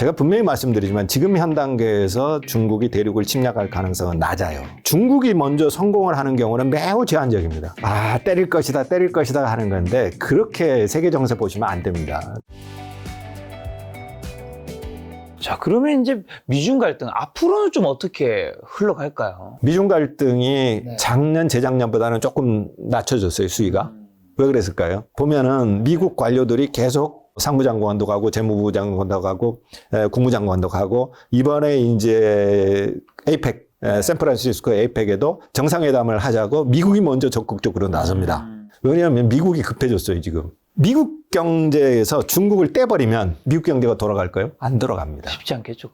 제가 분명히 말씀드리지만 지금 현 단계에서 중국이 대륙을 침략할 가능성은 낮아요. 중국이 먼저 성공을 하는 경우는 매우 제한적입니다. 때릴 것이다 하는 건데 그렇게 세계 정세 보시면 안 됩니다. 자, 그러면 이제 미중 갈등 앞으로는 좀 어떻게 흘러갈까요? 미중 갈등이 네. 작년, 재작년보다는 조금 낮춰졌어요, 수위가. 왜 그랬을까요? 보면은 미국 관료들이 계속 상무장관도 가고 재무부 장관도 가고 국무장관도 가고 이번에 이제 에이펙 샌프란시스코 에이펙에도 정상회담을 하자고 미국이 먼저 적극적으로 나섭니다. 왜냐하면 미국이 급해졌어요, 지금. 미국 경제에서 중국을 떼버리면 미국 경제가 돌아갈까요? 안 돌아갑니다. 쉽지 않겠죠.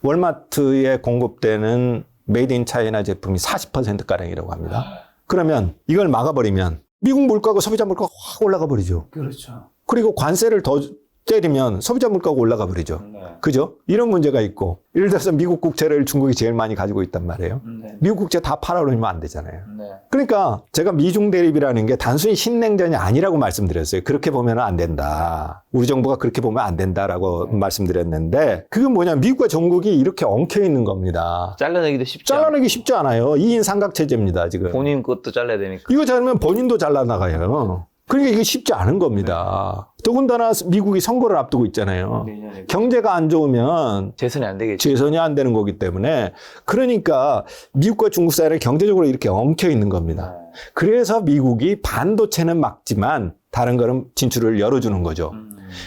월마트에 공급되는 메이드 인 차이나 제품이 40%가량이라고 합니다. 그러면 이걸 막아버리면 미국 물가고 소비자 물가가 확 올라가 버리죠. 그렇죠. 그리고 관세를 더 때리면 소비자 물가가 올라가 버리죠. 네. 그죠? 이런 문제가 있고 예를 들어서 미국 국채를 중국이 제일 많이 가지고 있단 말이에요. 네. 미국 국채 다 팔아버리면 안 되잖아요. 네. 그러니까 제가 미중 대립이라는 게 단순히 신냉전이 아니라고 말씀드렸어요. 그렇게 보면 안 된다. 우리 정부가 그렇게 보면 안 된다라고 말씀드렸는데 그건 뭐냐 미국과 중국이 이렇게 엉켜 있는 겁니다. 잘라내기도 쉽지 잘라내기 쉽지 않아요. 2인 삼각체제입니다. 지금. 본인 것도 잘라야 되니까. 이거 잘하면 본인도 잘라나가요. 그러니까 이게 쉽지 않은 겁니다. 더군다나 미국이 선거를 앞두고 있잖아요. 경제가 안 좋으면 재선이 안 되겠죠. 재선이 안 되는 거기 때문에 그러니까 미국과 중국 사이는 경제적으로 이렇게 엉켜 있는 겁니다. 그래서 미국이 반도체는 막지만 다른 거는 진출을 열어주는 거죠.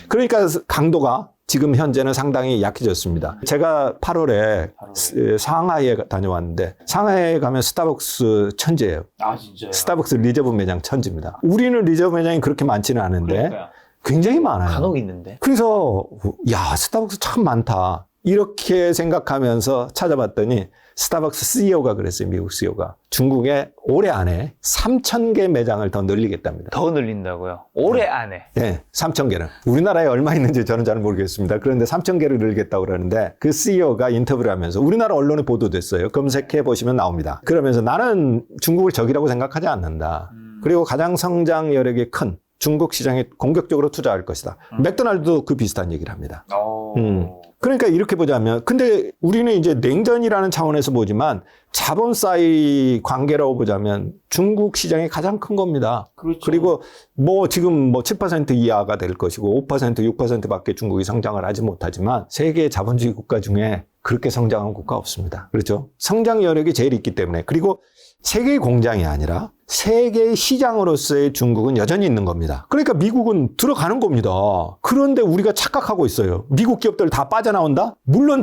그러니까 강도가 지금 현재는 상당히 약해졌습니다. 제가 8월에 상하이에 다녀왔는데 상하이에 가면 스타벅스 천지예요. 아, 진짜요? 스타벅스 리저브 매장 천지입니다. 우리는 리저브 매장이 그렇게 많지는 않은데 그러니까요. 굉장히 많아요. 간혹 있는데. 그래서 야 스타벅스 참 많다 이렇게 생각하면서 찾아봤더니 스타벅스 CEO가 그랬어요. 미국 CEO가 중국에 올해 안에 3,000개 매장을 더 늘리겠답니다. 더 늘린다고요? 올해 안에. 네, 3,000개는. 우리나라에 얼마 있는지 저는 잘 모르겠습니다. 그런데 3,000개를 늘리겠다고 그러는데 그 CEO가 인터뷰를 하면서 우리나라 언론에 보도됐어요. 검색해 보시면 나옵니다. 그러면서 나는 중국을 적이라고 생각하지 않는다. 그리고 가장 성장 여력이 큰 중국 시장에 공격적으로 투자할 것이다. 맥도날드도 그 비슷한 얘기를 합니다. 그러니까 이렇게 보자면 근데 우리는 이제 냉전이라는 차원에서 보지만 자본사이 관계라고 보자면 중국 시장이 가장 큰 겁니다. 그렇죠. 그리고 뭐 지금 뭐 7% 이하가 될 것이고 5% 6%밖에 중국이 성장을 하지 못하지만 세계 자본주의 국가 중에 그렇게 성장한 국가 없습니다. 그렇죠? 성장 여력이 제일 있기 때문에 그리고 세계의 공장이 아니라 세계의 시장으로서의 중국은 여전히 있는 겁니다. 그러니까 미국은 들어가는 겁니다. 그런데 우리가 착각하고 있어요. 미국 기업들 다 빠져나온다? 물론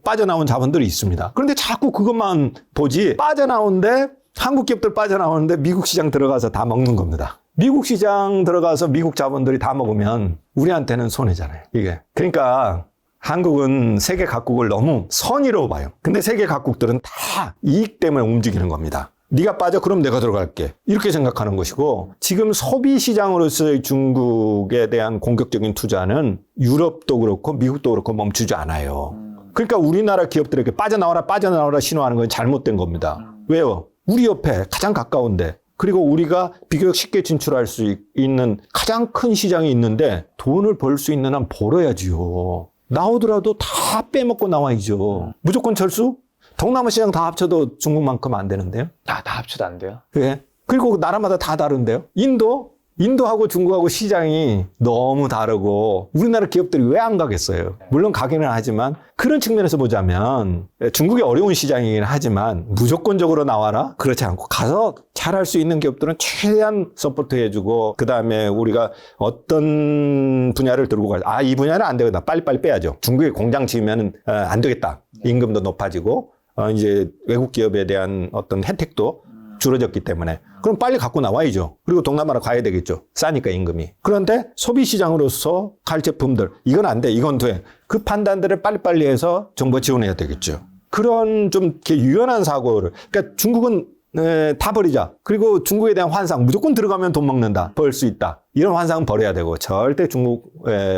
빠져나온 자본들이 있습니다. 그런데 자꾸 그것만 보지 빠져나오는데 한국 기업들 빠져나오는데 미국 시장 들어가서 다 먹는 겁니다. 미국 시장 들어가서 미국 자본들이 다 먹으면 우리한테는 손해잖아요. 이게. 그러니까 한국은 세계 각국을 너무 선의로 봐요. 근데 세계 각국들은 다 이익 때문에 움직이는 겁니다. 네가 빠져 그럼 내가 들어갈게. 이렇게 생각하는 것이고 지금 소비 시장으로서의 중국에 대한 공격적인 투자는 유럽도 그렇고 미국도 그렇고 멈추지 않아요. 그러니까 우리나라 기업들에게 빠져나와라 신호하는 건 잘못된 겁니다. 왜요? 우리 옆에 가장 가까운데 그리고 우리가 비교적 쉽게 진출할 수 있는 가장 큰 시장이 있는데 돈을 벌 수 있는 한 벌어야지요. 나오더라도 다 빼먹고 나와야죠. 무조건 철수? 동남아 시장 다 합쳐도 중국만큼 안 되는데요? 다 합쳐도 안 돼요? 예. 그리고 나라마다 다 다른데요? 인도하고 중국하고 시장이 너무 다르고 우리나라 기업들이 왜 안 가겠어요? 물론 가기는 하지만 그런 측면에서 보자면 중국이 어려운 시장이긴 하지만 무조건적으로 나와라? 그렇지 않고 가서 잘할 수 있는 기업들은 최대한 서포트 해주고 그다음에 우리가 어떤 분야를 들고 가자. 이 분야는 안 되겠다. 빨리빨리 빼야죠. 중국에 공장 지으면 안 되겠다. 임금도 높아지고 이제 외국 기업에 대한 어떤 혜택도 줄어졌기 때문에 그럼 빨리 갖고 나와야죠. 그리고 동남아로 가야 되겠죠. 싸니까 임금이. 그런데 소비 시장으로서 갈 제품들 이건 안 돼. 이건 돼. 그 판단들을 빨리빨리 해서 정부가 지원해야 되겠죠. 그런 좀 이렇게 유연한 사고를 그러니까 중국은 다 버리자. 그리고 중국에 대한 환상 무조건 들어가면 돈 먹는다. 벌 수 있다. 이런 환상은 버려야 되고 절대 중국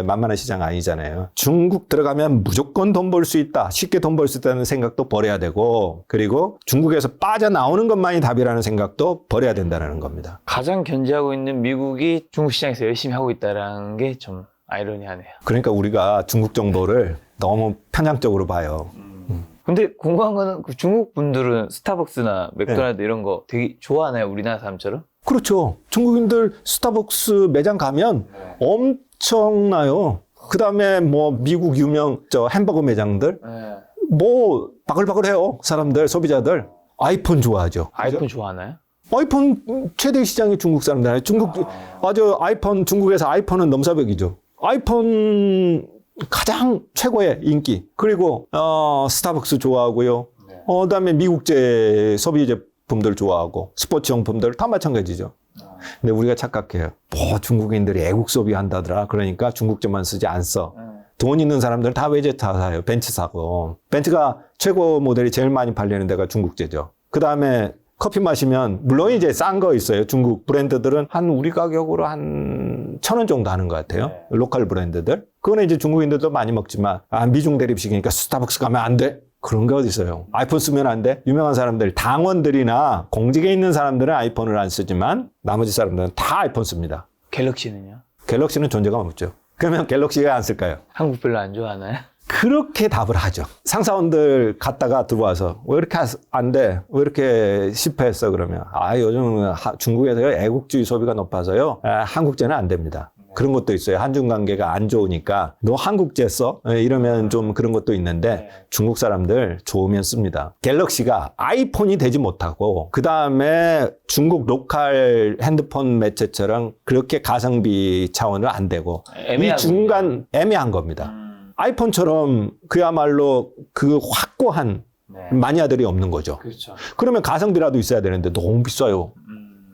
만만한 시장 아니잖아요. 중국 들어가면 무조건 돈 벌 수 있다. 쉽게 돈 벌 수 있다는 생각도 버려야 되고 그리고 중국에서 빠져나오는 것만이 답이라는 생각도 버려야 된다는 겁니다. 가장 견제하고 있는 미국이 중국 시장에서 열심히 하고 있다는 게 좀 아이러니하네요. 그러니까 우리가 중국 정보를 너무 편향적으로 봐요. 근데 궁금한 거는 그 중국 분들은 스타벅스나 맥도날드 이런 거 되게 좋아하나요? 우리나라 사람처럼? 그렇죠. 중국인들 스타벅스 매장 가면 엄청나요. 그 다음에 뭐 미국 유명 햄버거 매장들 뭐 바글바글해요. 사람들 소비자들 아이폰 좋아하죠. 아이폰 좋아하나요? 아이폰 최대 시장이 중국 사람들. 아주 아이폰 중국에서 아이폰은 넘사벽이죠. 아이폰 가장 최고의 인기. 그리고 스타벅스 좋아하고요. 그다음에 미국제 소비 제품들 좋아하고 스포츠 용품들 다 마찬가지죠. 근데 우리가 착각해요. 뭐 중국인들이 애국 소비한다더라. 그러니까 중국제만 쓰지 안 써. 돈 있는 사람들은 다 외제차 사요. 벤츠 사고. 벤츠가 최고 모델이 제일 많이 팔리는 데가 중국제죠. 그 다음에 커피 마시면 물론 이제 싼 거 있어요. 중국 브랜드들은 한 우리 가격으로 한 1,000원 정도 하는 것 같아요. 로컬 브랜드들. 그거는 이제 중국인들도 많이 먹지만 미중 대립식이니까 스타벅스 가면 안 돼. 그런 게 어디 있어요. 아이폰 쓰면 안 돼. 유명한 사람들, 당원들이나 공직에 있는 사람들은 아이폰을 안 쓰지만 나머지 사람들은 다 아이폰 씁니다. 갤럭시는요? 갤럭시는 존재감 없죠. 그러면 갤럭시가 안 쓸까요? 한국 별로 안 좋아하나요? 그렇게 답을 하죠. 상사원들 갔다가 들어와서 왜 이렇게 안 돼? 왜 이렇게 실패했어? 그러면 요즘 중국에서 애국주의 소비가 높아서요. 한국제는 안 됩니다. 그런 것도 있어요. 한중 관계가 안 좋으니까 너 한국제 써? 이러면 좀 그런 것도 있는데 중국 사람들 좋으면 씁니다. 갤럭시가 아이폰이 되지 못하고 그 다음에 중국 로컬 핸드폰 매체처럼 그렇게 가성비 차원을 안 되고 이 중간 애매한 겁니다. 아이폰처럼 그야말로 그 확고한 마니아들이 없는 거죠. 그렇죠. 그러면 가성비라도 있어야 되는데 너무 비싸요.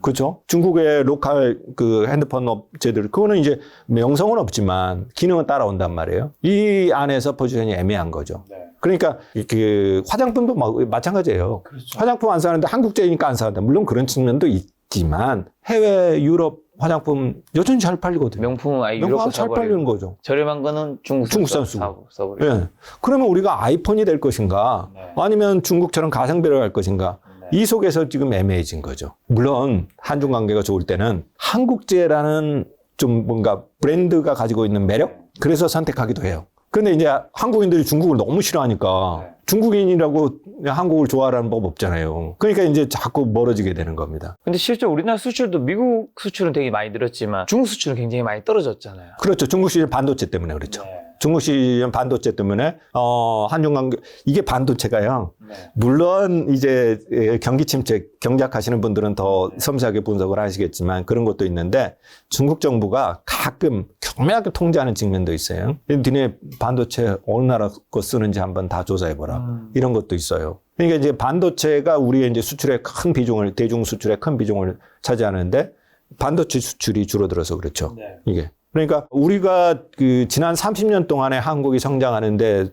그렇죠? 중국의 로컬 그 핸드폰 업체들, 그거는 이제 명성은 없지만 기능은 따라온단 말이에요. 이 안에서 포지션이 애매한 거죠. 그러니까 그 화장품도 마찬가지예요. 그렇죠. 화장품 안 사는데 한국제니까 안 사는다. 물론 그런 측면도 있지만 해외 유럽 화장품 여전히 잘 팔리거든요. 명품은 아예 유럽 거 잘 팔리는 거죠. 저렴한 거는 중국산 쓰고. 예. 그러면 우리가 아이폰이 될 것인가? 아니면 중국처럼 가성비로 갈 것인가? 이 속에서 지금 애매해진 거죠. 물론 한중 관계가 좋을 때는 한국제라는 좀 뭔가 브랜드가 가지고 있는 매력? 그래서 선택하기도 해요. 근데 이제 한국인들이 중국을 너무 싫어하니까 중국인이라고 한국을 좋아하라는 법 없잖아요. 그러니까 이제 자꾸 멀어지게 되는 겁니다. 근데 실제 우리나라 수출도 미국 수출은 되게 많이 늘었지만 중국 수출은 굉장히 많이 떨어졌잖아요. 그렇죠. 중국 시장 반도체 때문에 그렇죠. 중국 시장 반도체 때문에 한중 관계 이게 반도체가요. 물론 이제 경기 침체 경작하시는 분들은 더 섬세하게 분석을 하시겠지만 그런 것도 있는데 중국 정부가 가끔 교묘하게 통제하는 측면도 있어요. 니네 반도체 어느 나라 거 쓰는지 한번 다 조사해보라. 이런 것도 있어요. 그러니까 이제 반도체가 우리의 이제 수출의 큰 비중을 대중 수출의 큰 비중을 차지하는데 반도체 수출이 줄어들어서 그렇죠. 이게. 그러니까 우리가 그 지난 30년 동안에 한국이 성장하는데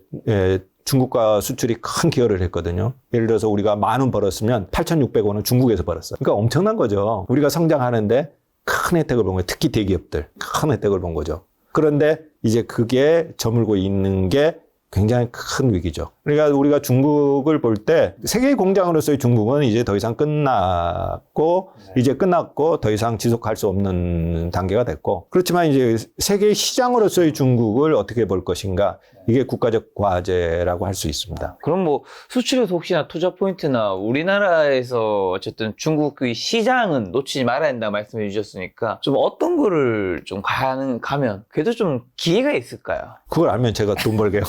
중국과 수출이 큰 기여를 했거든요. 예를 들어서 우리가 10,000원 벌었으면 8,600원은 중국에서 벌었어요. 그러니까 엄청난 거죠. 우리가 성장하는데 큰 혜택을 본 거예요. 특히 대기업들 큰 혜택을 본 거죠. 그런데 이제 그게 저물고 있는 게 굉장히 큰 위기죠. 그러니까 우리가 중국을 볼 때 세계 공장으로서의 중국은 이제 더 이상 끝났고 이제 끝났고 더 이상 지속할 수 없는 단계가 됐고 그렇지만 이제 세계 시장으로서의 중국을 어떻게 볼 것인가 이게 국가적 과제라고 할 수 있습니다. 그럼 뭐 수출에서 혹시나 투자 포인트나 우리나라에서 어쨌든 중국의 시장은 놓치지 말아야 된다 말씀해 주셨으니까 좀 어떤 거를 좀 가면 그래도 좀 기회가 있을까요? 그걸 알면 제가 돈 벌게요.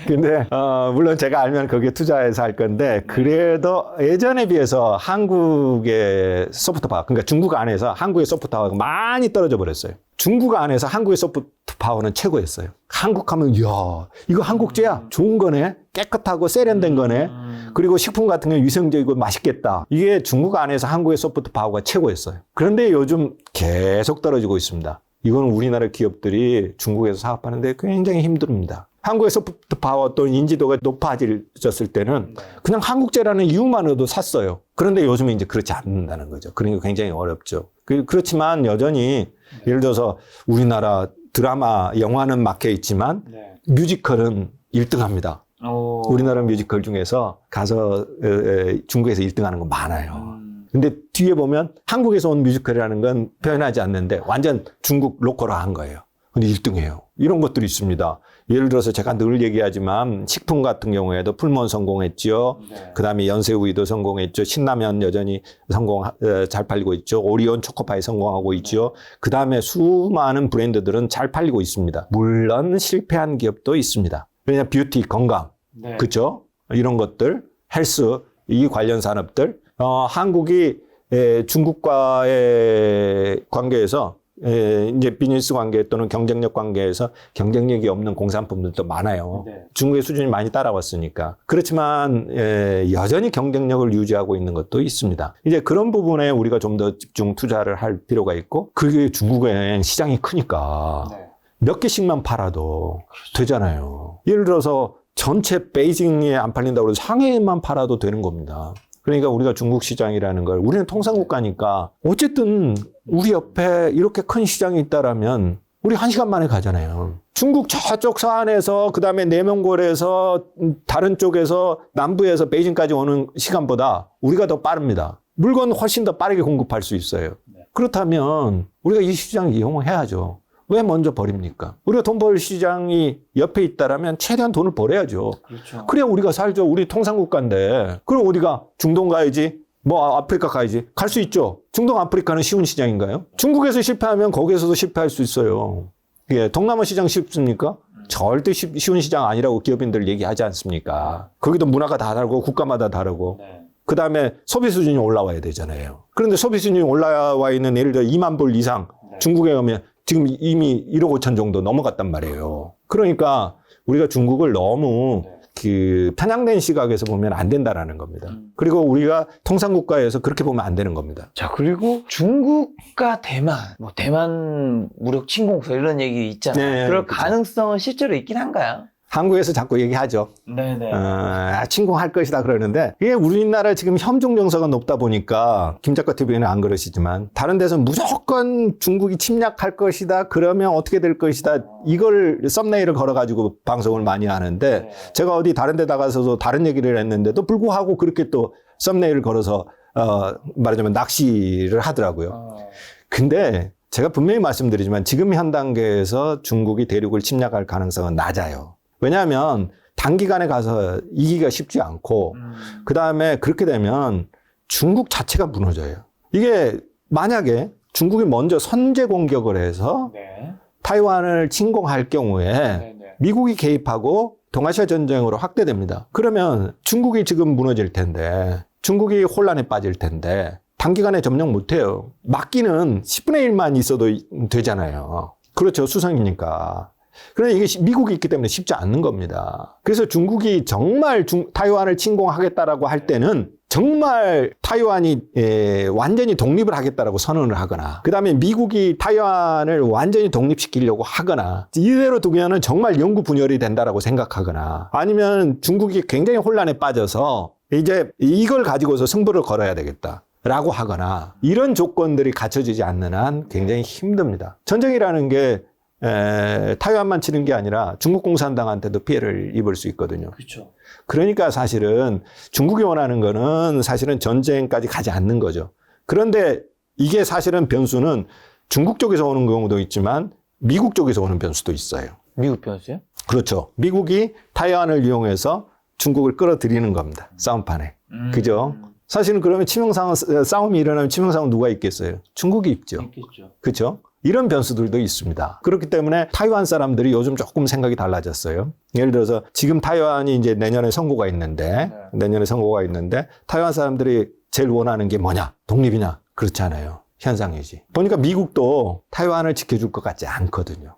근데 물론 제가 알면 거기에 투자해서 할 건데 그래도 예전에 비해서 한국의 소프트 파워 그러니까 중국 안에서 한국의 소프트 파워가 많이 떨어져 버렸어요. 중국 안에서 한국의 소프트 파워는 최고였어요. 한국 하면 이야 이거 한국제야 좋은 거네 깨끗하고 세련된 거네 그리고 식품 같은 게 위생적이고 맛있겠다. 이게 중국 안에서 한국의 소프트 파워가 최고였어요. 그런데 요즘 계속 떨어지고 있습니다. 이건 우리나라 기업들이 중국에서 사업하는데 굉장히 힘듭니다. 한국의 소프트 파워 또 인지도가 높아졌을 때는 그냥 한국제라는 이유만으로도 샀어요. 그런데 요즘은 이제 그렇지 않는다는 거죠. 그러니까 굉장히 어렵죠. 그렇지만 여전히 예를 들어서 우리나라 드라마, 영화는 막혀 있지만 뮤지컬은 1등합니다. 우리나라 뮤지컬 중에서 가서 중국에서 1등하는 거 많아요. 근데 뒤에 보면 한국에서 온 뮤지컬이라는 건 표현하지 않는데 완전 중국 로컬화한 거예요. 근데 1등이에요. 이런 것들이 있습니다. 예를 들어서 제가 늘 얘기하지만 식품 같은 경우에도 풀몬 성공했죠. 네. 그다음에 연세우유도 성공했죠. 신라면 여전히 잘 팔리고 있죠. 오리온 초코파이 성공하고 있죠. 그다음에 수많은 브랜드들은 잘 팔리고 있습니다. 물론 실패한 기업도 있습니다. 왜냐하면 뷰티, 건강, 네. 그렇죠? 이런 것들, 헬스, 이 관련 산업들, 한국이 중국과의 관계에서 이제 비즈니스 관계 또는 경쟁력 관계에서 경쟁력이 없는 공산품들도 많아요. 네. 중국의 수준이 많이 따라왔으니까. 그렇지만 여전히 경쟁력을 유지하고 있는 것도 있습니다. 이제 그런 부분에 우리가 좀 더 집중 투자를 할 필요가 있고, 그게 중국의 시장이 크니까 네. 몇 개씩만 팔아도 되잖아요. 예를 들어서 전체 베이징에 안 팔린다고 해서 상해만 팔아도 되는 겁니다. 그러니까 우리가 중국 시장이라는 걸, 우리는 통상국가니까 어쨌든 우리 옆에 이렇게 큰 시장이 있다라면 우리 1시간 만에 가잖아요. 중국 저쪽 서안에서 그다음에 내몽골에서 다른 쪽에서 남부에서 베이징까지 오는 시간보다 우리가 더 빠릅니다. 물건 훨씬 더 빠르게 공급할 수 있어요. 그렇다면 우리가 이 시장을 이용해야죠. 왜 먼저 버립니까? 우리가 돈 벌 시장이 옆에 있다라면 최대한 돈을 벌어야죠. 그렇죠. 그래야 우리가 살죠. 우리 통상국가인데. 그럼 우리가 중동 가야지, 뭐 아프리카 가야지. 갈 수 있죠. 중동 아프리카는 쉬운 시장인가요? 중국에서 실패하면 거기에서도 실패할 수 있어요. 예, 동남아 시장 쉽습니까? 절대 쉬운 시장 아니라고 기업인들 얘기하지 않습니까? 거기도 문화가 다 다르고 국가마다 다르고. 네. 그 다음에 소비 수준이 올라와야 되잖아요. 그런데 소비 수준이 올라와 있는 예를 들어 2만 불 이상 중국에 가면 지금 이미 1억 5천 정도 넘어갔단 말이에요. 그러니까 우리가 중국을 너무 그 편향된 시각에서 보면 안 된다라는 겁니다. 그리고 우리가 통상국가에서 그렇게 보면 안 되는 겁니다. 자, 그리고 중국과 대만, 뭐 대만 무력 침공설 이런 얘기 있잖아요. 네, 그럴 그렇죠. 가능성은 실제로 있긴 한가요? 한국에서 자꾸 얘기하죠. 네네. 침공할 것이다 그러는데, 이게 우리나라 지금 협종 정서가 높다 보니까 김작가 TV는 안 그러시지만 다른 데서는 무조건 중국이 침략할 것이다, 그러면 어떻게 될 것이다, 이걸 썸네일을 걸어가지고 방송을 많이 하는데, 제가 어디 다른 데 나가서도 다른 얘기를 했는데도 불구하고 그렇게 또 썸네일을 걸어서 말하자면 낚시를 하더라고요. 근데 제가 분명히 말씀드리지만 지금 현 단계에서 중국이 대륙을 침략할 가능성은 낮아요. 왜냐하면 단기간에 가서 이기기가 쉽지 않고, 그 다음에 그렇게 되면 중국 자체가 무너져요. 이게 만약에 중국이 먼저 선제 공격을 해서 네. 타이완을 침공할 경우에 네네. 미국이 개입하고 동아시아 전쟁으로 확대됩니다. 그러면 중국이 지금 무너질 텐데, 중국이 혼란에 빠질 텐데 단기간에 점령 못해요. 막기는 10분의 1만 있어도 되잖아요. 그렇죠. 수성이니까. 그런데 이게 미국이 있기 때문에 쉽지 않는 겁니다. 그래서 중국이 정말 타이완을 침공하겠다라고 할 때는 정말 타이완이 완전히 독립을 하겠다라고 선언을 하거나, 그 다음에 미국이 타이완을 완전히 독립시키려고 하거나, 이대로 두면은 정말 영구 분열이 된다라고 생각하거나, 아니면 중국이 굉장히 혼란에 빠져서 이제 이걸 가지고서 승부를 걸어야 되겠다라고 하거나, 이런 조건들이 갖춰지지 않는 한 굉장히 힘듭니다. 전쟁이라는 게 타이완만 치는 게 아니라 중국 공산당한테도 피해를 입을 수 있거든요. 그렇죠. 그러니까 사실은 중국이 원하는 거는 사실은 전쟁까지 가지 않는 거죠. 그런데 이게 사실은 변수는 중국 쪽에서 오는 경우도 있지만 미국 쪽에서 오는 변수도 있어요. 미국 변수요? 그렇죠. 미국이 타이완을 이용해서 중국을 끌어들이는 겁니다. 싸움판에. 그죠? 사실은 그러면 싸움이 일어나면 치명상은 누가 있겠어요? 중국이 있죠. 있겠죠. 그렇죠? 이런 변수들도 있습니다. 그렇기 때문에 타이완 사람들이 요즘 조금 생각이 달라졌어요. 예를 들어서 지금 타이완이 이제 내년에 선거가 있는데, 타이완 사람들이 제일 원하는 게 뭐냐? 독립이냐? 그렇지 않아요. 현상유지. 보니까 미국도 타이완을 지켜줄 것 같지 않거든요.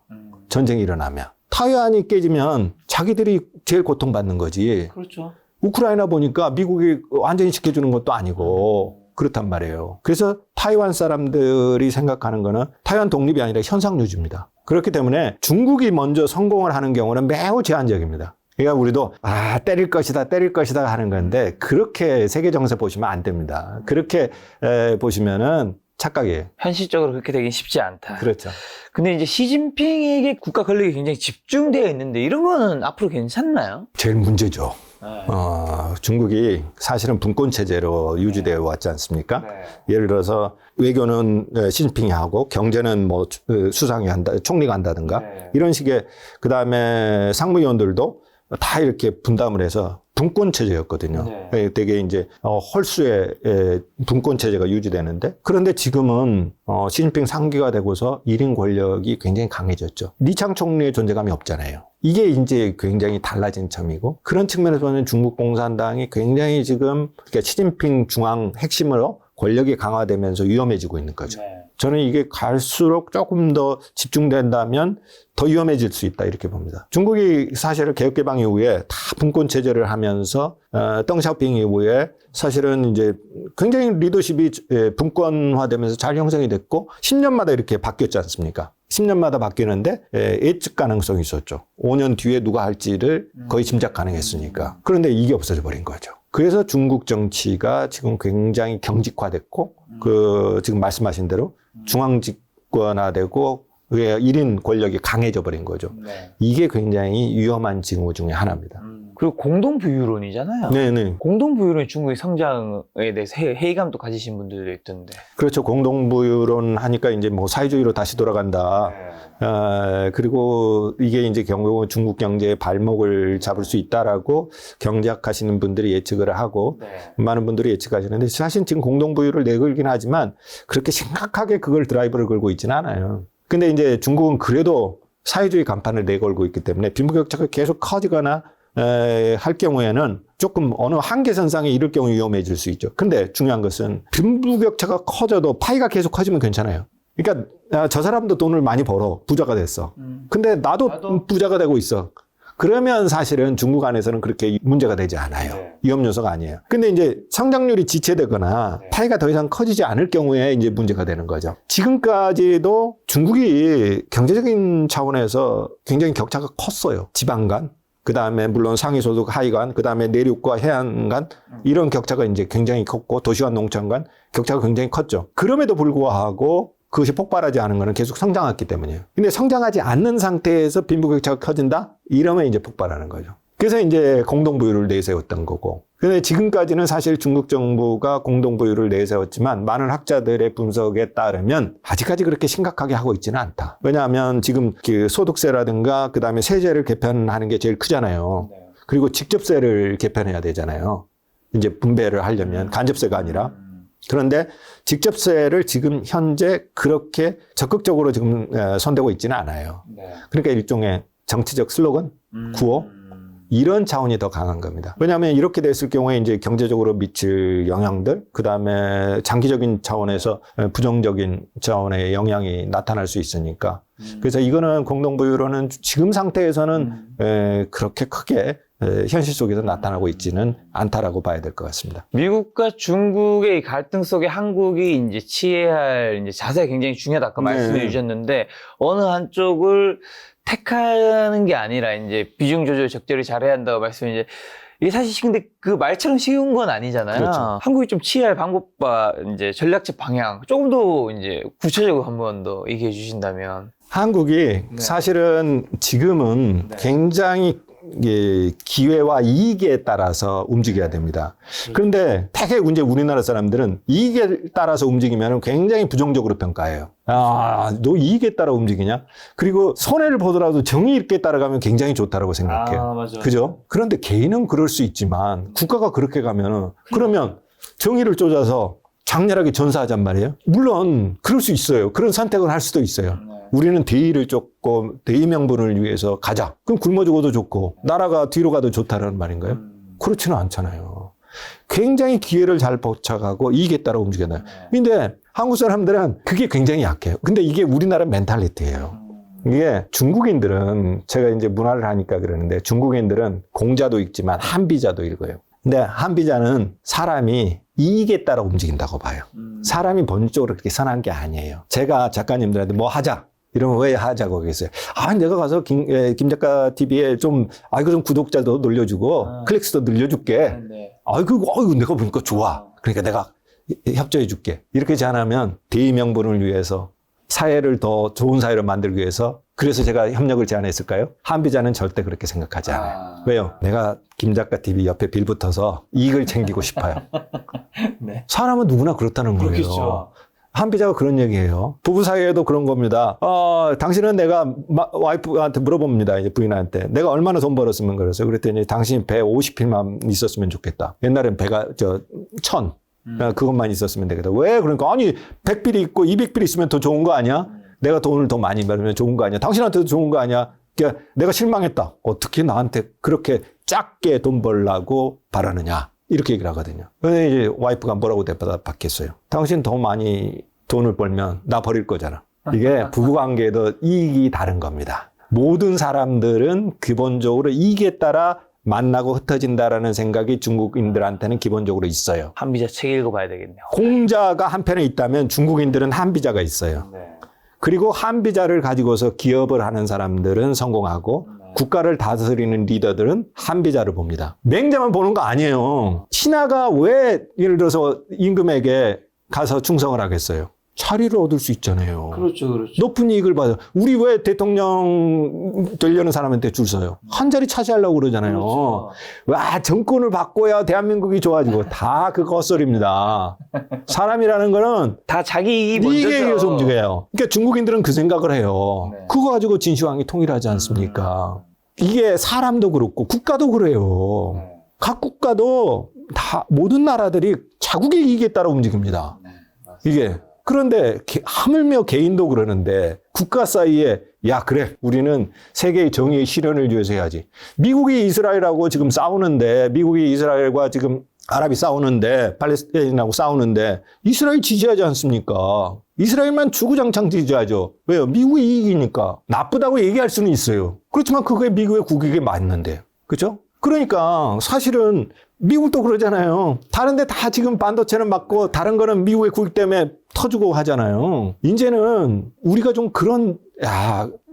전쟁이 일어나면. 타이완이 깨지면 자기들이 제일 고통받는 거지. 그렇죠. 우크라이나 보니까 미국이 완전히 지켜주는 것도 아니고 그렇단 말이에요. 그래서 타이완 사람들이 생각하는 거는 타이완 독립이 아니라 현상 유지입니다. 그렇기 때문에 중국이 먼저 성공을 하는 경우는 매우 제한적입니다. 그러니까 우리도 때릴 것이다 하는 건데, 그렇게 세계 정세 보시면 안 됩니다. 그렇게 보시면은 착각이에요. 현실적으로 그렇게 되긴 쉽지 않다. 그렇죠. 근데 이제 시진핑에게 국가 권력이 굉장히 집중되어 있는데 이런 거는 앞으로 괜찮나요? 제일 문제죠. 중국이 사실은 분권 체제로 유지되어 왔지 않습니까? 예를 들어서 외교는 시진핑이 하고 경제는 뭐 수상이 한다, 총리가 한다든가 이런 식의 그다음에 상무위원들도 다 이렇게 분담을 해서 분권 체제였거든요. 되게 이제 홀수의 분권 체제가 유지되는데 그런데 지금은 시진핑 3기가 되고서 1인 권력이 굉장히 강해졌죠. 리창 총리의 존재감이 없잖아요. 이게 이제 굉장히 달라진 점이고 그런 측면에서 보면 중국 공산당이 굉장히 지금 그러니까 시진핑 중앙 핵심으로 권력이 강화되면서 위험해지고 있는 거죠. 저는 이게 갈수록 조금 더 집중된다면 더 위험해질 수 있다 이렇게 봅니다. 중국이 사실은 개혁개방 이후에 다 분권 체제를 하면서 덩샤오핑 이후에 사실은 이제 굉장히 리더십이 분권화되면서 잘 형성이 됐고 10년마다 이렇게 바뀌었지 않습니까? 10년마다 바뀌는데 예측 가능성이 있었죠. 5년 뒤에 누가 할지를 거의 짐작 가능했으니까. 그런데 이게 없어져 버린 거죠. 그래서 중국 정치가 지금 굉장히 경직화됐고 지금 말씀하신 대로 중앙집권화되고 1인 권력이 강해져 버린 거죠. 이게 굉장히 위험한 징후 중에 하나입니다. 그리고 공동부유론이잖아요. 네네. 공동부유론이 중국의 성장에 대해서 회의감도 가지신 분들도 있던데. 그렇죠. 공동부유론 하니까 이제 뭐 사회주의로 다시 돌아간다. 그리고 이게 이제 결국 중국 경제의 발목을 잡을 수 있다라고 경제학하시는 분들이 예측을 하고 많은 분들이 예측하시는데 사실 지금 공동부유를 내걸긴 하지만 그렇게 심각하게 그걸 드라이브를 걸고 있지는 않아요. 근데 이제 중국은 그래도 사회주의 간판을 내걸고 있기 때문에 빈부격차가 계속 커지거나 할 경우에는 조금 어느 한계선상에 이를 경우 위험해질 수 있죠. 근데 중요한 것은 빈부격차가 커져도 파이가 계속 커지면 괜찮아요. 그러니까 저 사람도 돈을 많이 벌어 부자가 됐어. 근데 나도 부자가 되고 있어. 그러면 사실은 중국 안에서는 그렇게 문제가 되지 않아요. 위험 요소가 아니에요. 근데 이제 성장률이 지체되거나 파이가 더 이상 커지지 않을 경우에 이제 문제가 되는 거죠. 지금까지도 중국이 경제적인 차원에서 굉장히 격차가 컸어요. 지방 간. 그 다음에 물론 상위소득 하위간, 그 다음에 내륙과 해안간 이런 격차가 이제 굉장히 컸고 도시와 농촌 간 격차가 굉장히 컸죠. 그럼에도 불구하고 그것이 폭발하지 않은 거는 계속 성장했기 때문이에요. 근데 성장하지 않는 상태에서 빈부격차가 커진다? 이러면 이제 폭발하는 거죠. 그래서 이제 공동부유를 내세웠던 거고. 근데 지금까지는 사실 중국 정부가 공동부유를 내세웠지만 많은 학자들의 분석에 따르면 아직까지 그렇게 심각하게 하고 있지는 않다. 왜냐하면 지금 그 소득세라든가 그 다음에 세제를 개편하는 게 제일 크잖아요. 그리고 직접세를 개편해야 되잖아요. 이제 분배를 하려면 간접세가 아니라. 그런데 직접세를 지금 현재 그렇게 적극적으로 지금 손대고 있지는 않아요. 그러니까 일종의 정치적 슬로건, 구호 이런 차원이 더 강한 겁니다. 왜냐하면 이렇게 됐을 경우에 이제 경제적으로 미칠 영향들, 그 다음에 장기적인 차원에서 부정적인 차원의 영향이 나타날 수 있으니까. 그래서 이거는 공동부유로는 지금 상태에서는 그렇게 크게 현실 속에서 나타나고 있지는 않다라고 봐야 될 것 같습니다. 미국과 중국의 갈등 속에 한국이 이제 취해야 할 이제 자세가 굉장히 중요하다 아까 말씀해 주셨는데 어느 한쪽을 택하는 게 아니라 이제 비중 조절 적절히 잘해야 한다고 말씀해 이게 사실 근데 그 말처럼 쉬운 건 아니잖아요. 그렇죠. 한국이 좀 취해야 할 방법과 이제 전략적 방향 조금 더 이제 구체적으로 한 번 더 얘기해 주신다면. 한국이 사실은 지금은 굉장히 기회와 이익에 따라서 움직여야 됩니다. 그런데 되게 이제 우리나라 사람들은 이익에 따라서 움직이면 굉장히 부정적으로 평가해요. 아, 너 이익에 따라 움직이냐? 그리고 손해를 보더라도 정의에 따라가면 굉장히 좋다라고 생각해요. 맞아요. 그죠? 그런데 개인은 그럴 수 있지만 국가가 그렇게 가면은 그러면 정의를 쫓아서 장렬하게 전사하잔 말이에요. 물론 그럴 수 있어요. 그런 선택을 할 수도 있어요. 우리는 대의를 쫓고 대의 명분을 위해서 가자. 그럼 굶어 죽어도 좋고 나라가 뒤로 가도 좋다는 말인가요? 그렇지는 않잖아요. 굉장히 기회를 잘 포착하고 이익에 따라 움직여요. 근데 한국 사람들은 그게 굉장히 약해요. 근데 이게 우리나라 멘탈리티예요. 이게 중국인들은 제가 이제 문화를 하니까 그러는데 중국인들은 공자도 읽지만 한비자도 읽어요. 근데 한비자는 사람이 이익에 따라 움직인다고 봐요. 사람이 본질적으로 그렇게 선한 게 아니에요. 제가 작가님들한테 뭐 하자. 이러면 왜 하자고 그랬어요. 아, 내가 가서 김 작가 TV에 좀 구독자도 늘려주고, 클릭수도 늘려줄게. 아이고, 내가 보니까 좋아. 그러니까 내가 협조해줄게. 이렇게 잘하면 대의 명분을 위해서 사회를 더 좋은 사회로 만들기 위해서 그래서 제가 협력을 제안했을까요? 한비자는 절대 그렇게 생각하지 않아요. 왜요? 내가 김 작가 TV 옆에 빌붙어서 이익을 챙기고 싶어요. 네. 사람은 누구나 그렇다는 거예요. 그렇겠죠. 한비자가 그런 얘기예요. 부부 사이에도 그런 겁니다. 당신은 내가 와이프한테 물어봅니다. 이제 부인한테. 내가 얼마나 돈 벌었으면 그랬어요. 그랬더니 당신이 배 50필만 있었으면 좋겠다. 옛날엔 배가 1000. 그것만 있었으면 되겠다. 왜? 그러니까 아니 100필이 있고 200필 있으면 더 좋은 거 아니야? 내가 돈을 더 많이 벌면 좋은 거 아니야? 당신한테도 좋은 거 아니야? 그러니까 내가 실망했다. 어떻게 나한테 그렇게 작게 돈 벌라고 바라느냐? 이렇게 얘기를 하거든요. 근데 이제 와이프가 뭐라고 대답받겠어요? 당신 더 많이 돈을 벌면 나 버릴 거잖아. 이게 부부관계에도 이익이 다른 겁니다. 모든 사람들은 기본적으로 이익에 따라 만나고 흩어진다라는 생각이 중국인들한테는 기본적으로 있어요. 한비자 책 읽어봐야 되겠네요. 공자가 한편에 있다면 중국인들은 한비자가 있어요. 네. 그리고 한비자를 가지고서 기업을 하는 사람들은 성공하고 국가를 다스리는 리더들은 한비자를 봅니다. 맹자만 보는 거 아니에요. 신하가 왜 예를 들어서 임금에게 가서 충성을 하겠어요? 자리를 얻을 수 있잖아요. 그렇죠, 그렇죠. 높은 이익을 받아. 우리 왜 대통령 되려는 사람한테 줄 서요? 한 자리 차지하려고 그러잖아요. 그렇죠. 와, 정권을 바꿔야 대한민국이 좋아지고 다 그 헛소리입니다. 사람이라는 거는 다 자기 이익이 먼저죠. 이익에 의해서 움직여요. 그러니까 중국인들은 그 생각을 해요. 네. 그거 가지고 진시황이 통일하지 않습니까? 이게 사람도 그렇고 국가도 그래요. 네. 각 국가도 다 모든 나라들이 자국의 이익에 따라 움직입니다. 네, 맞습니다. 이게 그런데 하물며 개인도 그러는데 국가 사이에 야 그래 우리는 세계의 정의의 실현을 위해서 해야지. 미국이 이스라엘하고 지금 싸우는데 미국이 이스라엘과 지금 아랍이 싸우는데 팔레스타인하고 싸우는데 이스라엘 지지하지 않습니까? 이스라엘만 주구장창 지지하죠. 왜요? 미국의 이익이니까. 나쁘다고 얘기할 수는 있어요. 그렇지만 그게 미국의 국익에 맞는데. 그죠? 그러니까 사실은 미국도 그러잖아요. 다른 데 다 지금 반도체는 맞고 다른 거는 미국의 국익 때문에 터주고 하잖아요. 이제는 우리가 좀 그런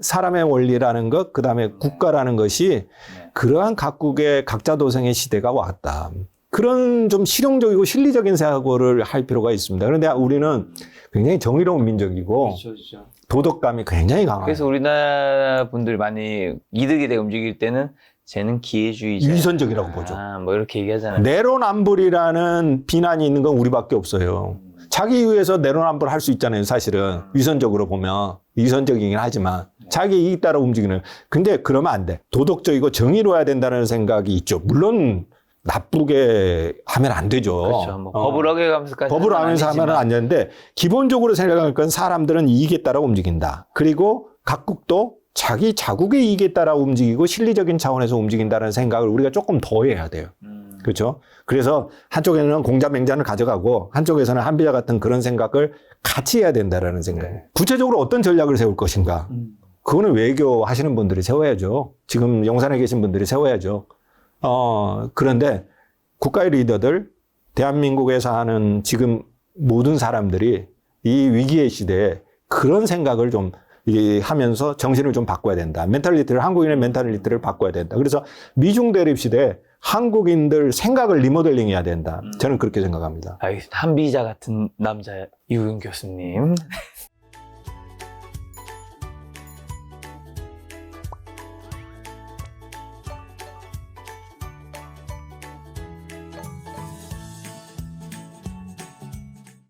사람의 원리라는 것, 그다음에 국가라는 것이 그러한 각국의 각자 도생의 시대가 왔다. 그런 좀 실용적이고 실리적인 사고를 할 필요가 있습니다. 그런데 우리는 굉장히 정의로운 민족이고 그렇죠, 그렇죠. 도덕감이 굉장히 강해요. 그래서 우리나라 분들이 많이 이득에 대해 움직일 때는 쟤는 기회주의자. 위선적이라고 보죠. 뭐 이렇게 얘기하잖아요. 내로남불이라는 비난이 있는 건 우리밖에 없어요. 자기 위해서 내로남불 할 수 있잖아요. 사실은 위선적으로 보면 위선적이긴 하지만 자기 이익 따라 움직이는. 근데 그러면 안 돼. 도덕적이고 정의로워야 된다는 생각이 있죠. 물론 나쁘게 하면 안 되죠. 그렇죠. 뭐 법을 어겨가면서까지 법을 하면서 하면 안 되는데 기본적으로 생각할 건 사람들은 이익에 따라 움직인다. 그리고 각국도 자기 자국의 이익에 따라 움직이고 실리적인 차원에서 움직인다는 생각을 우리가 조금 더 해야 돼요. 그렇죠? 그래서 한쪽에는 공자 맹자를 가져가고 한쪽에서는 한비자 같은 그런 생각을 같이 해야 된다라는 생각. 구체적으로 어떤 전략을 세울 것인가? 그거는 외교 하시는 분들이 세워야죠. 지금 용산에 계신 분들이 세워야죠. 그런데 국가의 리더들, 대한민국에서 하는 지금 모든 사람들이 이 위기의 시대에 그런 생각을 좀 하면서 정신을 좀 바꿔야 된다. 한국인의 멘탈리티를 바꿔야 된다. 그래서 미중 대립 시대에 한국인들 생각을 리모델링 해야 된다. 저는 그렇게 생각합니다. 알겠습니다. 한비자 같은 남자 유근 교수님.